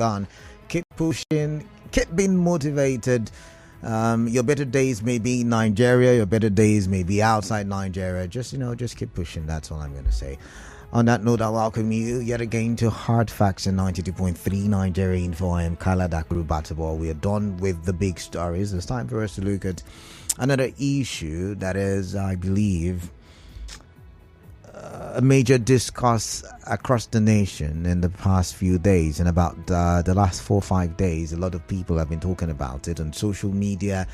on. Keep pushing, keep being motivated. Your better days may be in Nigeria, your better days may be outside Nigeria. Just keep pushing. That's all I'm going to say. On that note, I welcome you yet again to Hard Facts in 92.3 Nigeria Info. I am Kala Dakuru Batabo. We are done with the big stories. It's time for us to look at another issue that is, I believe, a major discourse across the nation in the past few days. And about the last 4 or 5 days, a lot of people have been talking about it on social media.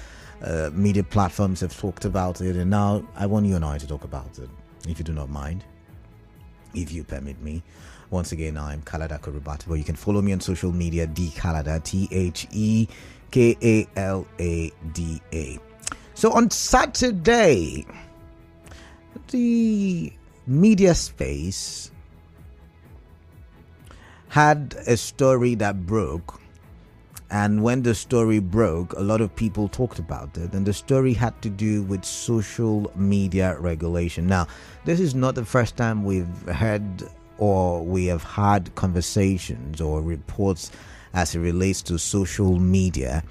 Media platforms have talked about it. And now I want you and I to talk about it, if you do not mind. If you permit me. Once again, I'm Kalada Kurubata. You can follow me on social media, dkalada, TheKalada. So on Saturday, the media space had a story that broke. And when the story broke, a lot of people talked about it. And the story had to do with social media regulation. Now, this is not the first time we've heard or we have had conversations or reports as it relates to social media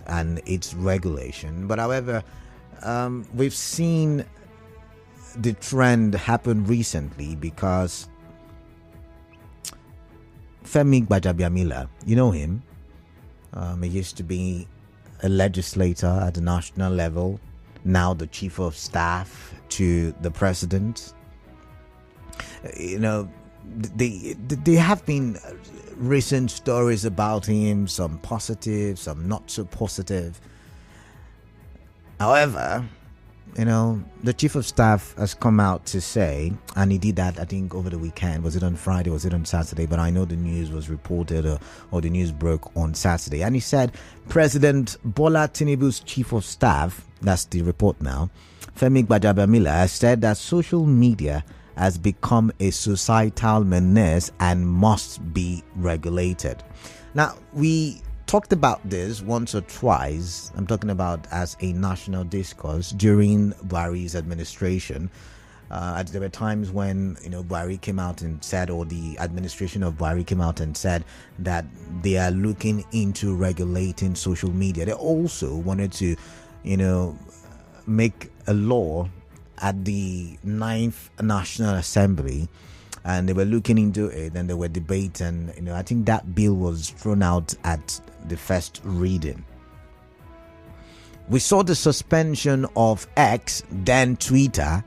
and its regulation. But however, we've seen the trend happen recently because Femi Gbajabiamila, you know him. He used to be a legislator at the national level, now the chief of staff to the president. There have been recent stories about him, some positive, some not so positive. However, the chief of staff has come out to say, and he did that, I think, over the weekend. Was it on Friday? Was it on Saturday? But I know the news was reported or the news broke on Saturday. And he said President Bola Tinubu's chief of staff, that's the report now, Femi Gbajabiamila, has said that social media has become a societal menace and must be regulated. Now, we talked about this once or twice. I'm talking about as a national discourse during Buhari's administration. There were times when Buhari came out and said, or the administration of Buhari came out and said that they are looking into regulating social media. They also wanted to, make a law at the 9th National Assembly. And they were looking into it and they were debating. I think that bill was thrown out at the first reading. We saw the suspension of X, then Twitter,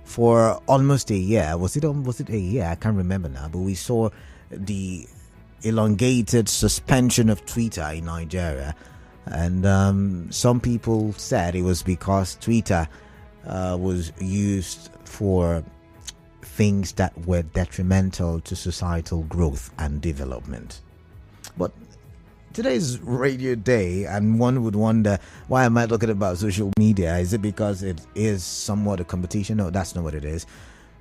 for almost a year. Was it a year? I can't remember now. But we saw the elongated suspension of Twitter in Nigeria. And some people said it was because Twitter was used for things that were detrimental to societal growth and development. But today's radio day, and one would wonder, why am I talking about social media? Is it because it is somewhat a competition? No, that's not what it is.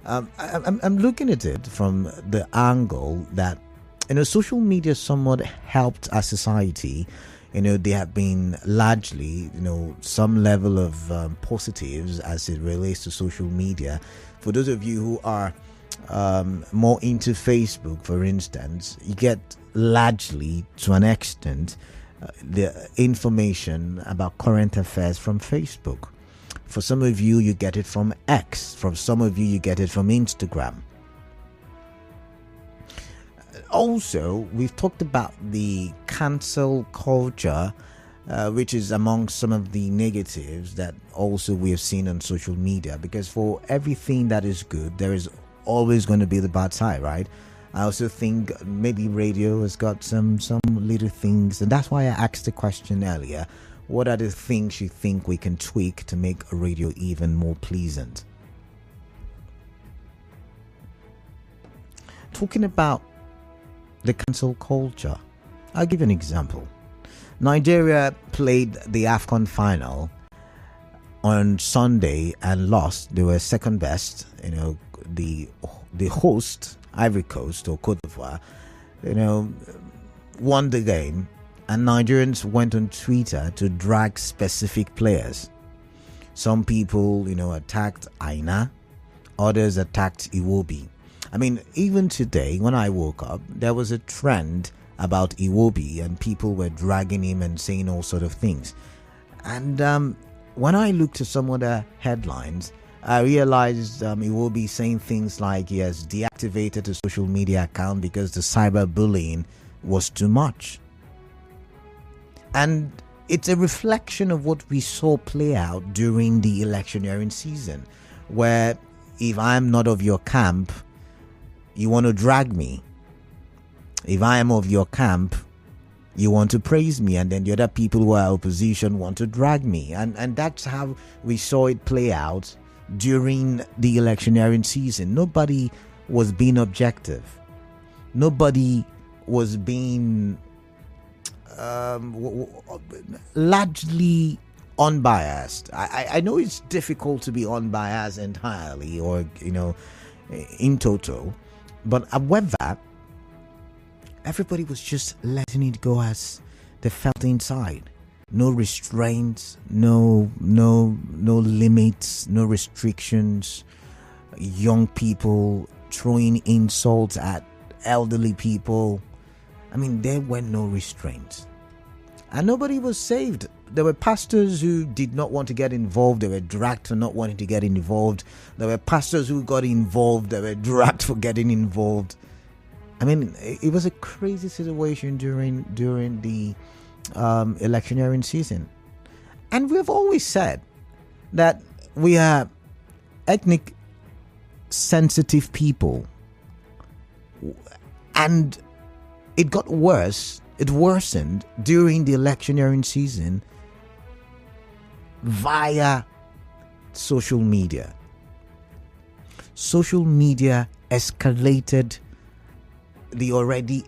I'm looking at it from the angle that social media somewhat helped our society. They have been largely, some level of positives as it relates to social media. For those of you who are more into Facebook, for instance, you get largely, to an extent, the information about current affairs from Facebook. For some of you, you get it from X. For some of you, you get it from Instagram. Also, we've talked about the cancel culture, which is among some of the negatives that also we have seen on social media. Because for everything that is good, there is always going to be the bad side, right? I also think maybe radio has got some little things. And that's why I asked the question earlier. What are the things you think we can tweak to make a radio even more pleasant? Talking about the cancel culture, I'll give you an example. Nigeria played the AFCON final on Sunday and lost. They were second best. The host, Ivory Coast or Cote d'Ivoire, won the game, and Nigerians went on Twitter to drag specific players. Some people, attacked Aina, others attacked Iwobi. I mean, even today, when I woke up, there was a trend about Iwobi, and people were dragging him and saying all sort of things. And when I looked at some other headlines, I realized Iwobi saying things like he has deactivated a social media account because the cyberbullying was too much. And it's a reflection of what we saw play out during the electioneering season, where if I'm not of your camp, you want to drag me. If I am of your camp, you want to praise me, and then the other people who are opposition want to drag me. And that's how we saw it play out during the electioneering season. Nobody was being objective. Nobody was being largely unbiased. I know it's difficult to be unbiased entirely, or in total, but however, everybody was just letting it go as they felt inside. No restraints, no limits, no restrictions. Young people throwing insults at elderly people. I mean, there were no restraints. And nobody was saved. There were pastors who did not want to get involved. They were dragged for not wanting to get involved. There were pastors who got involved. They were dragged for getting involved. I mean, it was a crazy situation during the electioneering season. And we've always said that we are ethnic sensitive people. And it got worse. It worsened during the electioneering season via social media. Social media escalated the already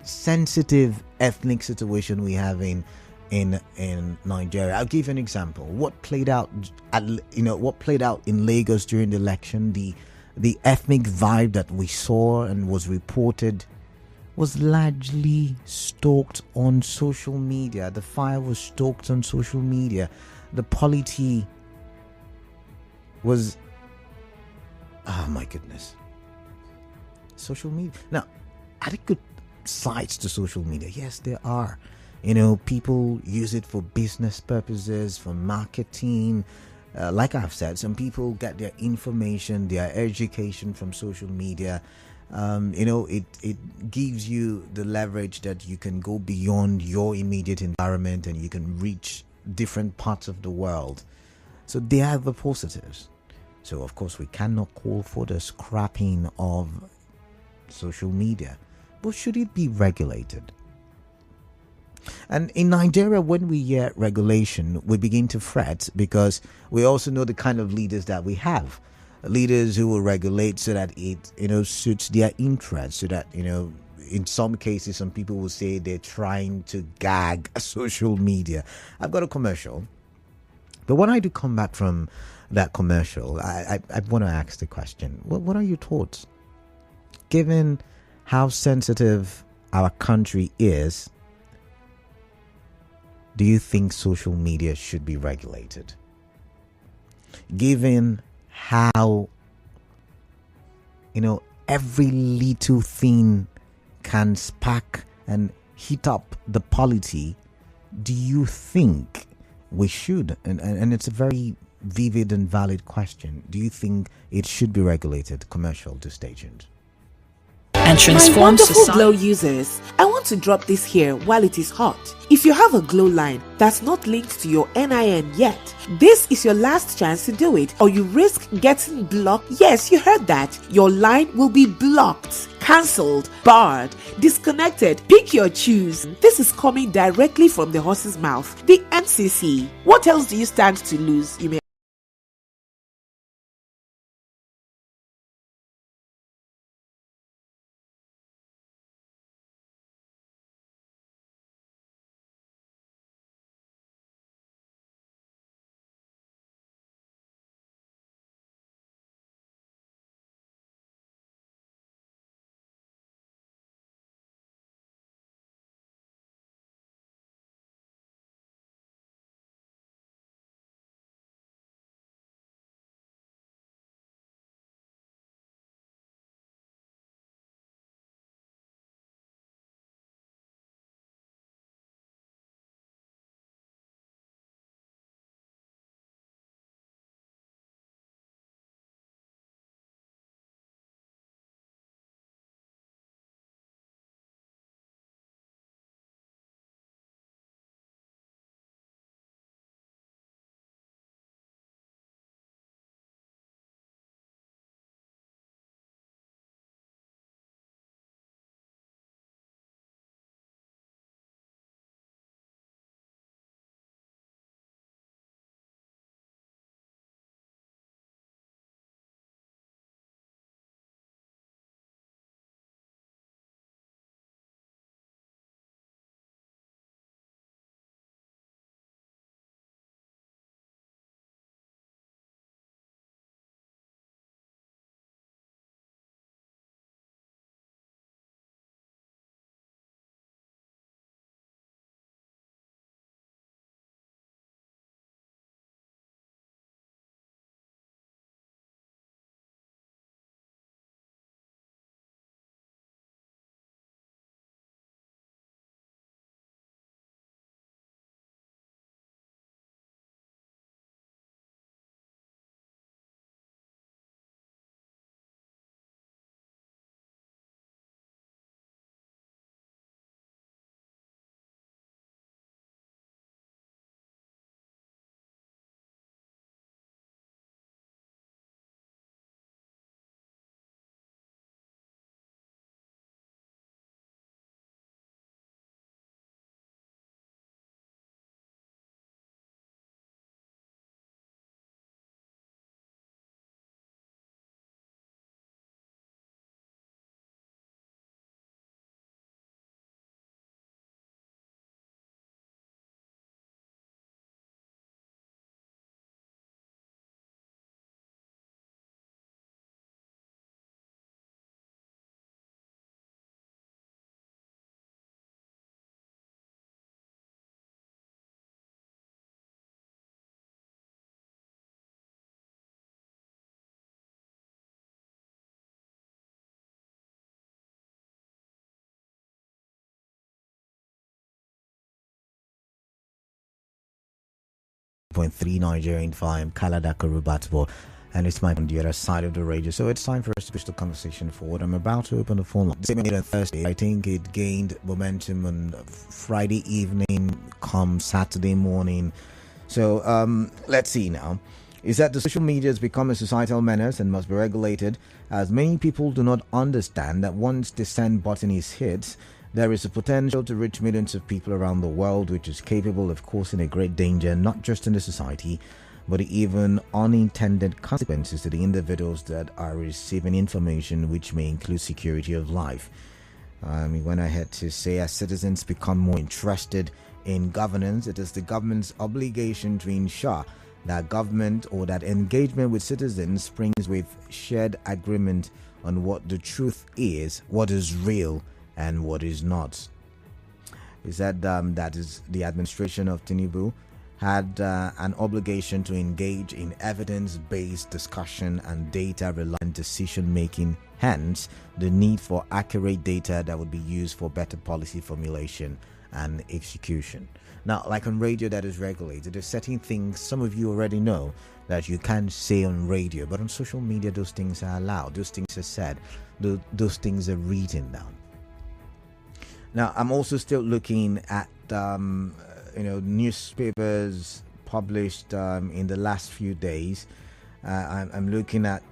sensitive ethnic situation we have in Nigeria. I'll give you an example. What played out in Lagos during the election, the ethnic vibe that we saw and was reported was largely stoked on social media. The fire was stoked on social media. The polity was, oh my goodness, social media. Now, are there good sides to social media? Yes, there are. People use it for business purposes, for marketing. Like I've said, some people get their information, their education from social media. It gives you the leverage that you can go beyond your immediate environment and you can reach different parts of the world. So they are the positives. So of course we cannot call for the scrapping of social media, but should it be regulated? And in Nigeria, when we hear regulation, we begin to fret because we also know the kind of leaders that we have. Leaders who will regulate so that it suits their interests, so that in some cases some people will say they're trying to gag social media. I've got a commercial, but when I do come back from that commercial, I want to ask the question: what are your thoughts, given how sensitive our country is? Do you think social media should be regulated, given how every little thing can spark and heat up the polity? Do you think we should, and it's a very vivid and valid question, do you think it should be regulated? Commercial to Stagent. And transform my wonderful Glow users, I want to drop this here while it is hot. If you have a Glow line that's not linked to your NIN yet, this is your last chance to do it, or you risk getting blocked. Yes, you heard that. Your line will be blocked, cancelled, barred, disconnected. Pick your choose. This is coming directly from the horse's mouth, the NCC. What else do you stand to lose? You may 93.3 Nigerian FM, Kalada Karubatbo, and it's my on the other side of the radio. So it's time for us to push the conversation forward. I'm about to open the phone line. Same on Thursday. I think it gained momentum on Friday evening, come Saturday morning. So let's see now. Is that the social media has become a societal menace and must be regulated, as many people do not understand that once the send button is hit, there is a potential to reach millions of people around the world, which is capable of causing a great danger, not just in the society, but even unintended consequences to the individuals that are receiving information, which may include security of life. We went ahead to say, as citizens become more interested in governance, it is the government's obligation to ensure that government or that engagement with citizens springs with shared agreement on what the truth is, what is real, and what is not. Is that that is the administration of Tinubu had an obligation to engage in evidence-based discussion and data-reliant decision-making, hence the need for accurate data that would be used for better policy formulation and execution. Now, like on radio that is regulated, there's certain things some of you already know that you can't say on radio, but on social media those things are allowed, those things are said, those things are written down. Now, I'm also still looking at newspapers published in the last few days. I'm looking at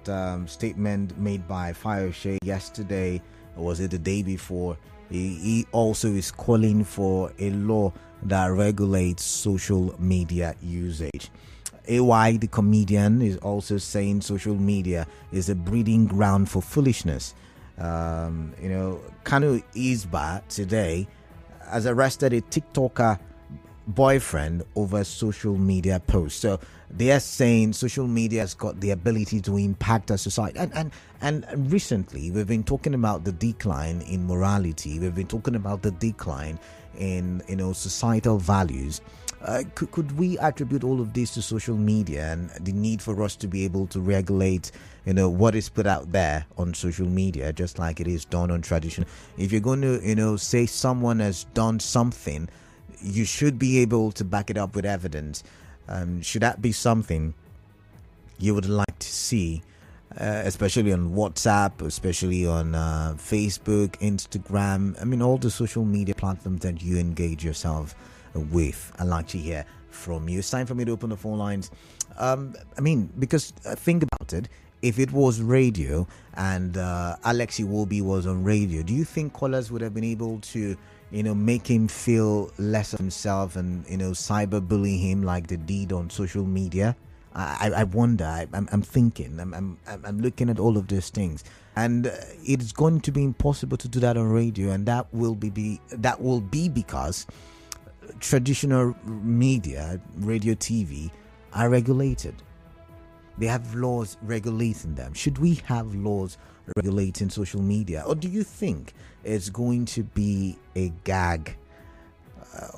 statement made by Fayose yesterday, or was it the day before? He also is calling for a law that regulates social media usage. AY, the comedian, is also saying social media is a breeding ground for foolishness. Kanu Isba today has arrested a TikToker boyfriend over social media posts. So they are saying social media has got the ability to impact our society. And recently we've been talking about the decline in morality. We've been talking about the decline in societal values. Could we attribute all of this to social media and the need for us to be able to regulate what is put out there on social media, just like it is done on tradition? If you're going to say someone has done something, you should be able to back it up with evidence. Should that be something you would like to see, especially on WhatsApp, especially on Facebook, Instagram, all the social media platforms that you engage yourself with? I'd like to hear from you. It's time for me to open the phone lines. Because think about it. If it was radio and Alex Iwobi was on radio, do you think callers would have been able to make him feel less of himself and cyberbully him like they did on social media? I wonder. I'm thinking. I'm looking at all of these things, and it's going to be impossible to do that on radio, and that will be because traditional media, radio, TV, are regulated. They have laws regulating them. Should we have laws regulating social media, or do you think it's going to be a gag?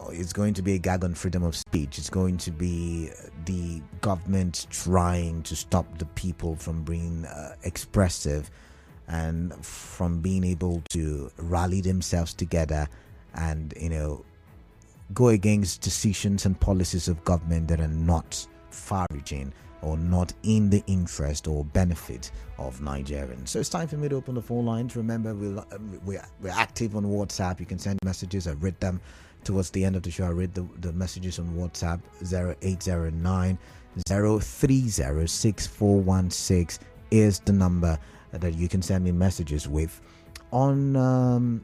It's going to be a gag on freedom of speech. It's going to be the government trying to stop the people from being expressive and from being able to rally themselves together and go against decisions and policies of government that are not far-reaching or not in the interest or benefit of Nigerians. So it's time for me to open the phone lines. Remember, we're active on WhatsApp. You can send messages. I read them towards the end of the show. I read the messages on WhatsApp. 0809 030 6416 is the number that you can send me messages with. On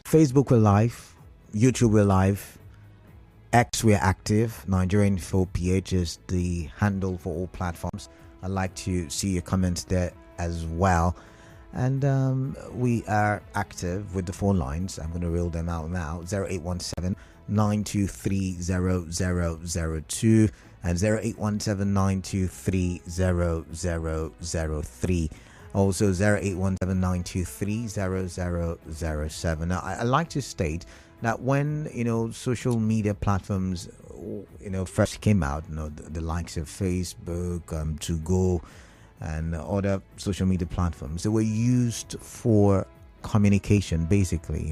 Facebook, we're live. YouTube, we're live. X, we're active. Nigerian Info PH is the handle for all platforms. I'd like to see your comments there as well. And we are active with the phone lines. I'm going to reel them out now. 0817 923 0002 and 0817 923 0003. Also 0817 923 0007. Now, I like to state that when social media platforms first came out, the likes of Facebook, 2Go, and other social media platforms, they were used for communication, basically.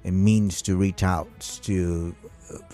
a means to reach out to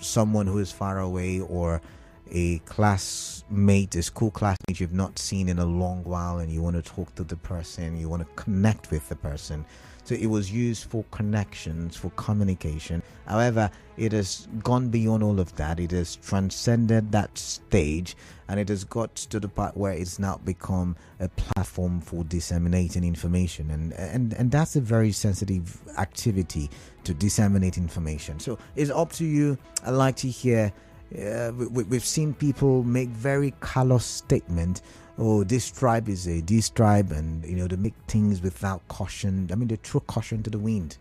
someone who is far away, or a classmate, a school classmate you've not seen in a long while, and you want to talk to the person, you want to connect with the person. So it was used for connections, for communication. However, it has gone beyond all of that. It has transcended that stage, and it has got to the part where it's now become a platform for disseminating information. And that's a very sensitive activity, to disseminate information. So it's up to you. I like to hear. We've seen people make very callous statements. Oh, this tribe is this tribe, and they make things without caution. I mean, they throw caution to the wind.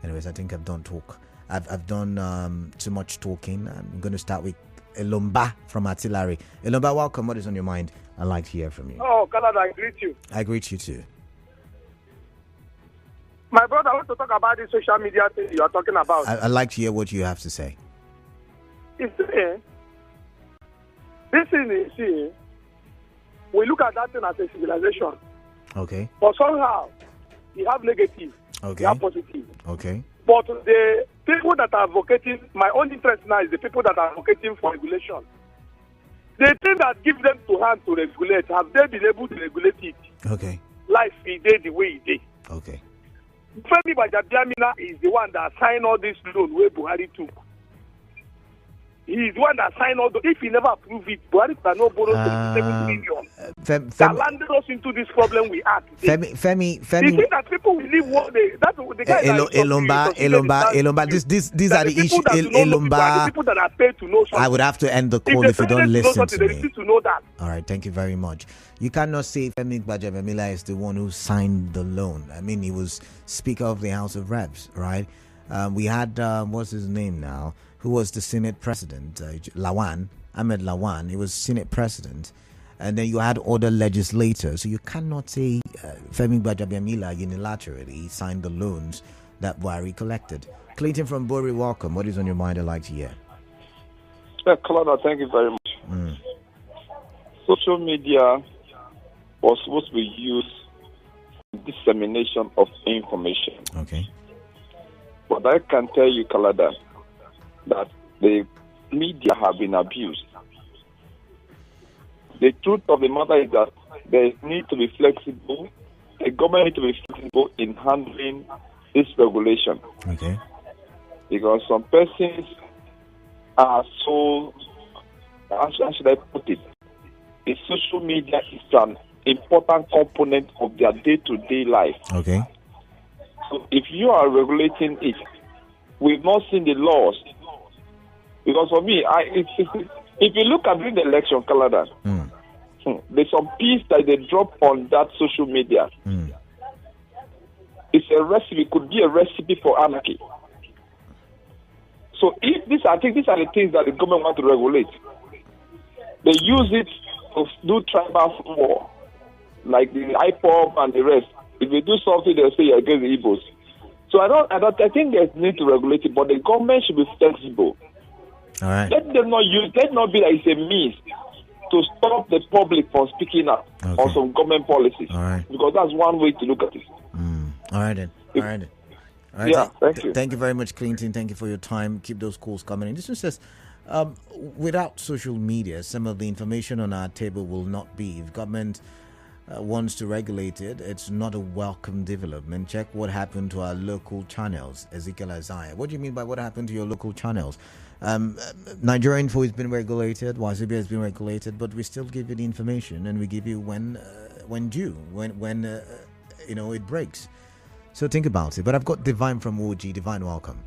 Anyways, I think I've done talk. I've done too much talking. I'm going to start with Elomba from Artillery. Elomba, welcome. What is on your mind? I'd like to hear from you. Oh, Canada, I greet you. I greet you too. My brother, I want to talk about this social media thing you are talking about. I'd like to hear what you have to say. This thing is, we look at that thing as a civilization. Okay. But somehow, you have negative, Okay. you have positive. Okay. But the people that are advocating, my own interest now is the people that are advocating for regulation. The thing that gives them to hand to regulate, have they been able to regulate it? Okay. Life is the way it is. Okay. Femi Gbajabiamila is the one that signed all this loan where Buhari took. He is the one that signed all the. If he never approved it, Buhari cannot borrow 27 million. That landed us into this problem we are today. Femi. The thing that people will leave what they. That's the guy Elomba. These are the issues. Elomba. The people that are paid to know something. I would have to end the call if you don't listen to me. They need to know that. All right, thank you very much. You cannot say Femi Gbajabiamila is the one who signed the loan. I mean, he was Speaker of the House of Reps, right? We had what's his name now? Who was the Senate President? Ahmed Lawan. He was Senate President, and then you had other legislators. So you cannot say Femi Gbajabiamila unilaterally signed the loans that Buhari collected. Clinton from Bori, welcome. What is on your mind? I'd like to hear. Colonel, thank you very much. Social media was supposed to be used for dissemination of information. Okay. But I can tell you, Kalada, that the media have been abused. The truth of the matter is that they need to be flexible. The government needs to be flexible in handling this regulation. Okay. Because some persons are so, how should I put it? The social media is an important component of their day-to-day life. Okay. So if you are regulating it, we've not seen the laws. Because for me, if you look at during the election calendar, there's some piece that they drop on that social media. It's a recipe, could be a recipe for anarchy. So I think these are the things that the government want to regulate. They use it to do tribal war, like the IPOB and the rest. If they do something, they'll say you're against the Igbos. So I think there's need to regulate it, but the government should be flexible. All right. Let not be like it's a means to stop the public from speaking up on some government policies. All right. Because that's one way to look at it. All right then. All right. Yeah, thank you. Thank you very much, Clinton. Thank you for your time. Keep those calls coming in. This one says, without social media, some of the information on our table will not be. If government wants to regulate it, it's not a welcome development. Check what happened to our local channels. Ezekiel Isaiah. What do you mean by what happened to your local channels? Nigeria Info has been regulated, YCB has been regulated, but we still give you the information, and we give you when due, when it breaks. So think about it. But I've got Divine from OG. Divine, welcome.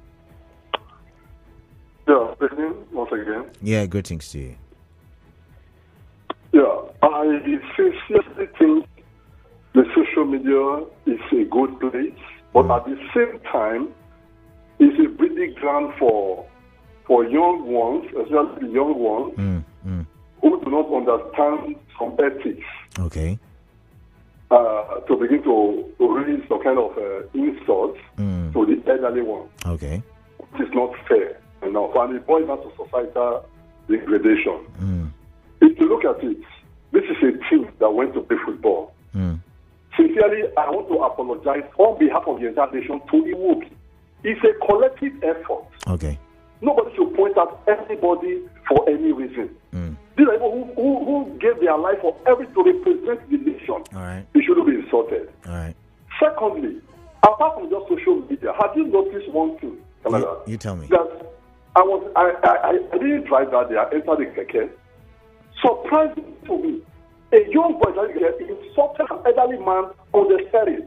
Yeah, listening once again. Yeah, greetings to you. Yeah, I sincerely think the social media is a good place, but at the same time, it's a breeding ground for young ones, especially young ones, who do not understand some ethics. Okay. To begin to raise some kind of insults to the elderly ones. Okay. Which is not fair. And it boils down to societal degradation. If you look at it, this is a team that went to play football. Sincerely, I want to apologize on behalf of the entire nation to Iwobi. It's a collective effort. Okay. Nobody should point at anybody for any reason. These are people who gave their life for everything to represent the nation. All right. They shouldn't be insulted. All right. Secondly, apart from just social media, have you noticed one thing, Canada? You tell me. That I didn't drive that day. I entered the keke. Surprising to me, a young boy that insulted an elderly man on the steering.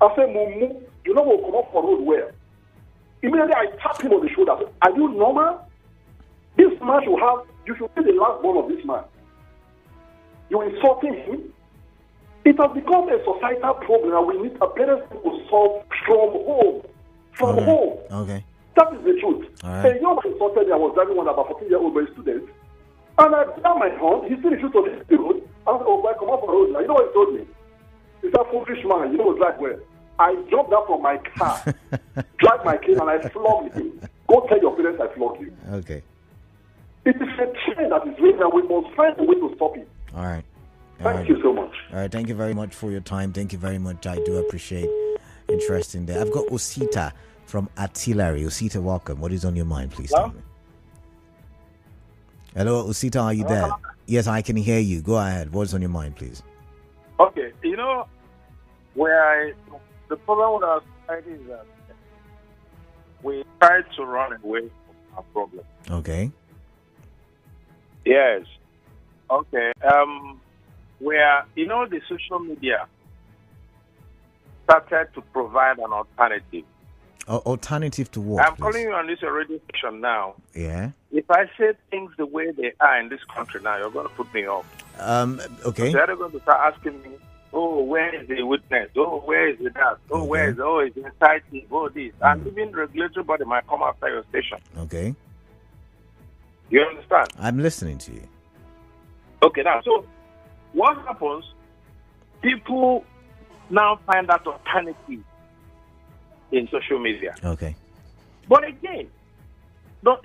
I said, Mumu, you know what will come up for road where? Immediately I tapped him on the shoulder. I said, are you normal? This man you should be the last born of this man. You're insulting him? It has become a societal problem and we need a better thing to solve from home. From home. Okay. That is the truth. Right. A young man insulted me. I was driving one about 14-year-old boy student. And I down my horn. He still refused to leave the road. I said, oh boy, come up on the road now. You know what he told me? He said, foolish man, you know drive where? I jumped out from my car, dragged my kid, and I flogged him. Go tell your parents I flogged you. Okay. It is a trend that is real, and we must find a way to stop it. All right. Thank you so much. All right. Thank you very much for your time. Thank you very much. I do appreciate interest in there. I've got Osita from Artillery. Osita, welcome. What is on your mind, please? Hello? Tell me. Hello, Osita, are you there? Yes, I can hear you. Go ahead. What's on your mind, please? Okay. You know, the problem with our society is that we try to run away from our problem. Okay. Yes. Okay. The social media started to provide an alternative. Alternative to what? I'm calling you on this radio station now. Yeah. If I say things the way they are in this country now, you're going to put me off. Okay. So they're going to start asking me, oh, where is the witness? Oh, where is the that? Oh, Okay. where is the inciting? Oh, this. And even regulatory body might come after your station. Okay. You understand? I'm listening to you. Okay, now, so what happens? People now find that alternative in social media. Okay. But again,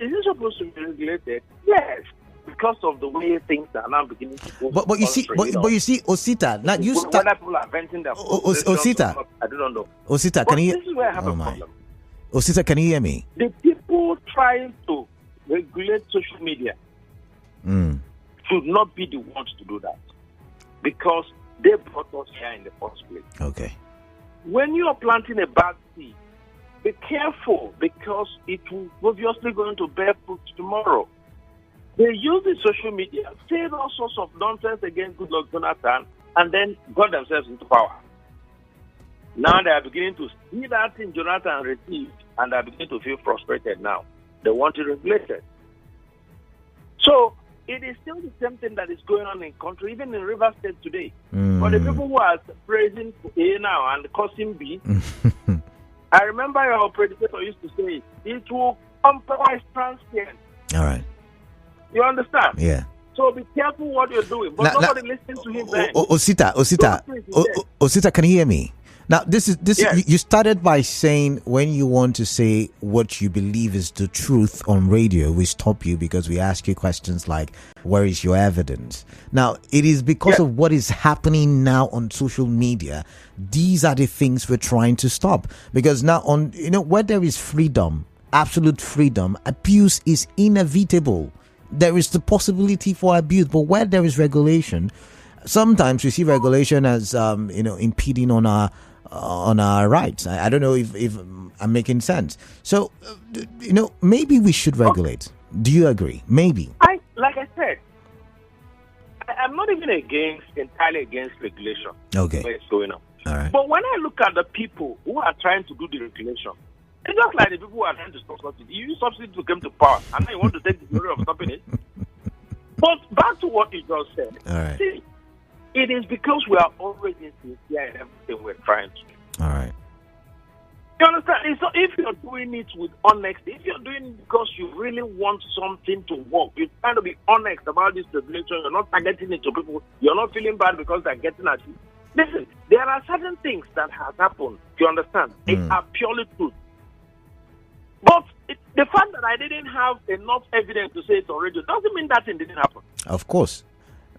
is it supposed to be regulated? Yes, because of the way things are now beginning to go. But you see, Osita, now you start. Whether people are venting their Osita, I don't know. Osita, But can you? this is where I have a my. problem. Osita, can you hear me? The people trying to regulate social media should not be the ones to do that, because they brought us here in the first place. Okay. When you are planting a bad seed, be careful, because it will obviously going to bear fruit tomorrow. They use the social media, say all sorts of nonsense against Goodluck Jonathan, and then got themselves into power. Now they are beginning to see that thing Jonathan received, and they are beginning to feel frustrated now. They want it regulated. So it is still the same thing that is going on in the country, even in Rivers State today. But the people who are praising A now and cursing B, I remember your predecessor used to say, it will compromise transient. All right. You understand? Yeah. So be careful what you're doing. But nobody listens to him then. Osita, can you hear me? Now, this. Yes. You started by saying when you want to say what you believe is the truth on radio, we stop you because we ask you questions like, where is your evidence? Now, it is because of what is happening now on social media. These are the things we're trying to stop. Because now where there is freedom, absolute freedom, abuse is inevitable. There is the possibility for abuse, but where there is regulation, sometimes we see regulation as impeding on our rights. I don't know if I'm making sense. So maybe we should regulate. Do you agree? Maybe. Like I said, I'm not even entirely against regulation. Okay. Where it's going on. All right. But when I look at the people who are trying to do the regulation, it's just like the people who are trying to stop subsidy. You use subsidy to come to power, and now you want to take the glory of stopping it. But back to what you just said. All right. See, it is because we are always sincere in everything we're trying to do. All right. You understand? So if you're doing it with honesty, if you're doing it because you really want something to work, you're trying to be honest about this regulation, you're not targeting it to people, you're not feeling bad because they're getting at you. Listen, there are certain things that have happened, you understand? They are purely truth. But the fact that I didn't have enough evidence to say it's on radio doesn't mean that thing didn't happen. Of course.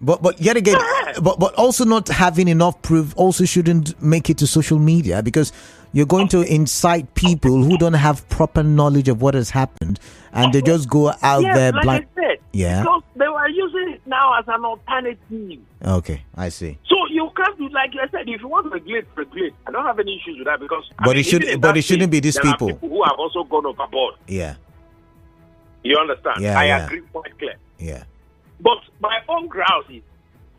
But yet again, but also not having enough proof also shouldn't make it to social media, because you're going to incite people who don't have proper knowledge of what has happened, and they just go out there blind. I said, because they were using it now as an alternative. Okay, I see. So you can't do, like I said, if you want to regulate. I don't have any issues with that, because it shouldn't be these people. People who have also gone overboard. Yeah. You understand? Yeah, I agree quite clear. Yeah. But my own ground is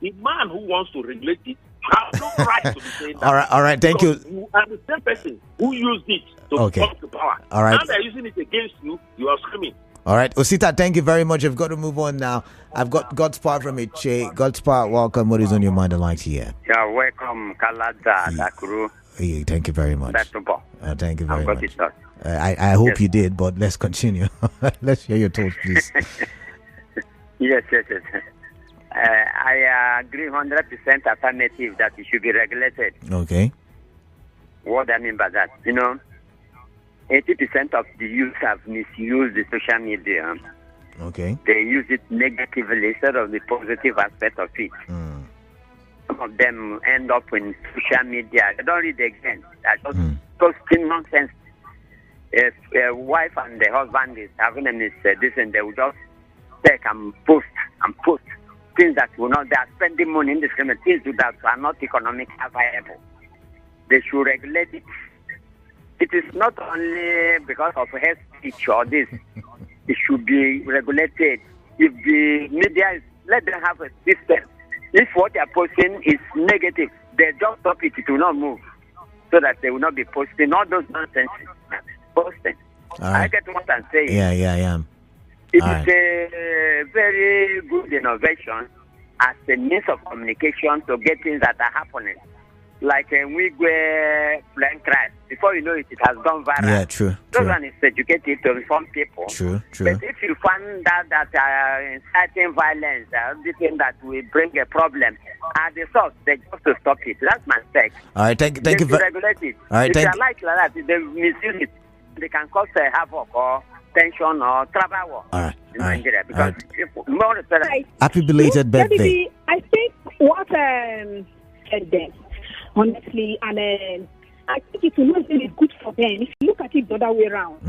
the man who wants to regulate it has no right to be saying that. All right, thank you. You are the same person who used it to come to power. All right. Now they're using it against you, you are screaming. All right, Osita, thank you very much. I've got to move on now. I've got God's Power from Iche. God's Power, welcome. What is on your mind? I'd like to hear. Yeah, welcome, Kalada, Dakuru. Yeah, thank you very much. Thank you very much. I hope you did, but let's continue. Let's hear your thoughts, please. Yes. I agree 100% affirmative that it should be regulated. Okay. What I mean by that, 80% of the youth have misused the social media. Okay. They use it negatively instead of the positive aspect of it. Some of them end up in social media. They don't read again. They're just posting nonsense. If a wife and the husband is having a this, and they will just take and post things that will not. They are spending money in this kind of things that are not economically viable. They should regulate it. It is not only because of hate speech or this. It should be regulated. If the media is, let them have a system. If what they are posting is negative, they just stop it. It will not move, so that they will not be posting all those nonsense. Posting. Right. I get what I'm saying. Yeah, I am. It is a very good innovation as a means of communication to get things that are happening. Like we go plane crash. Before you know it, it has gone viral. Yeah, true. Those one is educated to inform people. True. But if you find out that inciting violence, everything that will bring a problem, at the source, they just to stop it. That's my mistake. All right, thank you. Regulate it. All right, if they like that, they misuse it. They can cause havoc or tension or travel war in Nigeria. Because happy belated birthday. I think what said there, honestly, and I think it will not be good for them if you look at it the other way around.